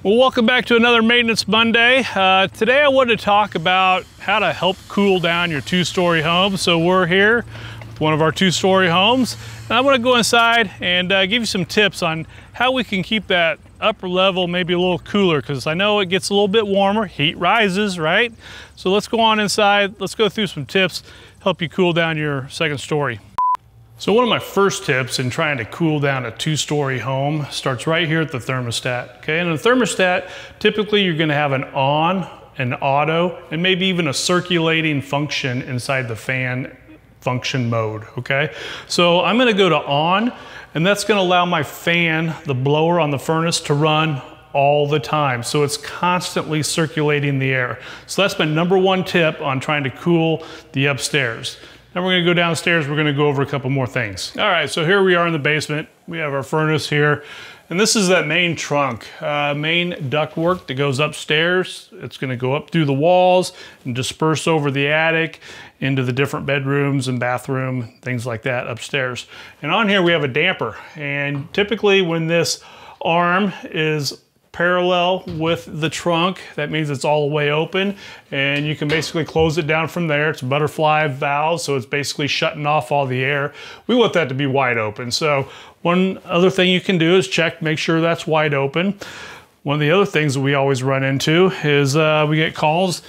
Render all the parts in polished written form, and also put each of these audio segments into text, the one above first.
Well, welcome back to another Maintenance Monday. Today I wanted to talk about how to help cool down your two-story home. So we're here with one of our two-story homes, and I want to go inside and give you some tips on how we can keep that upper level maybe a little cooler, because I know it gets a little bit warmer, heat rises, right? So let's go on inside, let's go through some tips, help you cool down your second story. So one of my first tips in trying to cool down a two-story home starts right here at the thermostat, okay? And the thermostat, typically you're gonna have an on, an auto, and maybe even a circulating function inside the fan function mode, okay? So I'm gonna go to on, and that's gonna allow my fan, the blower on the furnace, to run all the time. So it's constantly circulating the air. So that's my number one tip on trying to cool the upstairs. Then we're gonna go downstairs, we're gonna go over a couple more things. All right, so here we are in the basement. We have our furnace here, and this is that main trunk, main ductwork that goes upstairs. It's gonna go up through the walls and disperse over the attic into the different bedrooms and bathroom, things like that upstairs. And on here we have a damper, and typically when this arm is parallel with the trunk, that means it's all the way open, and you can basically close it down from there. It's a butterfly valve, so it's basically shutting off all the air. We want that to be wide open. So one other thing you can do is check, make sure that's wide open. One of the other things that we always run into is we get calls,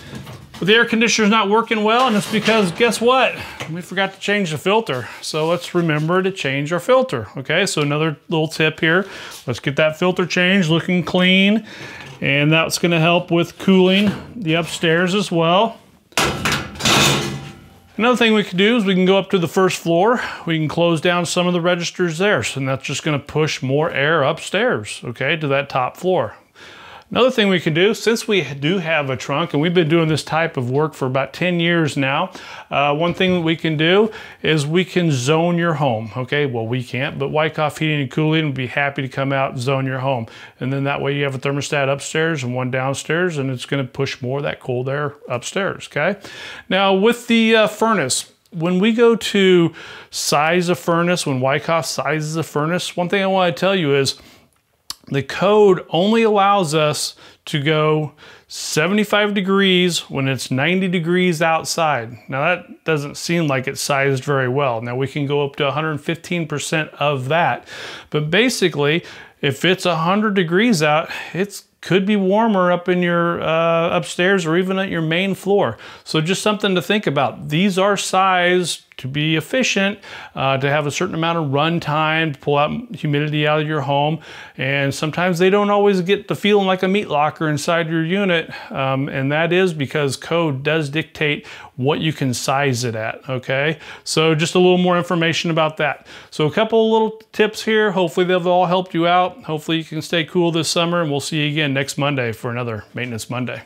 but the air conditioner's not working well, and it's because, guess what? We forgot to change the filter. So let's remember to change our filter, okay? So another little tip here, let's get that filter changed, looking clean, and that's gonna help with cooling the upstairs as well. Another thing we can do is we can go up to the first floor. We can close down some of the registers there, and that's just gonna push more air upstairs, okay, to that top floor. Another thing we can do, since we do have a trunk, and we've been doing this type of work for about 10 years now, one thing that we can do is we can zone your home, okay? Well, we can't, but Wyckoff Heating and Cooling would be happy to come out and zone your home. And then that way you have a thermostat upstairs and one downstairs, and it's gonna push more of that cold air upstairs, okay? Now with the furnace, when we go to size a furnace, when Wyckoff sizes a furnace, one thing I wanna tell you is, the code only allows us to go 75 degrees when it's 90 degrees outside. Now that doesn't seem like it's sized very well. Now we can go up to 115% of that. But basically, if it's 100 degrees out, it could be warmer up in your upstairs or even at your main floor. So just something to think about. These are sized to be efficient, to have a certain amount of run time, to pull out humidity out of your home. And sometimes they don't always get to feeling like a meat locker inside your unit. And that is because code does dictate what you can size it at, okay? So just a little more information about that. So a couple of little tips here. Hopefully they've all helped you out. Hopefully you can stay cool this summer, and we'll see you again next Monday for another Maintenance Monday.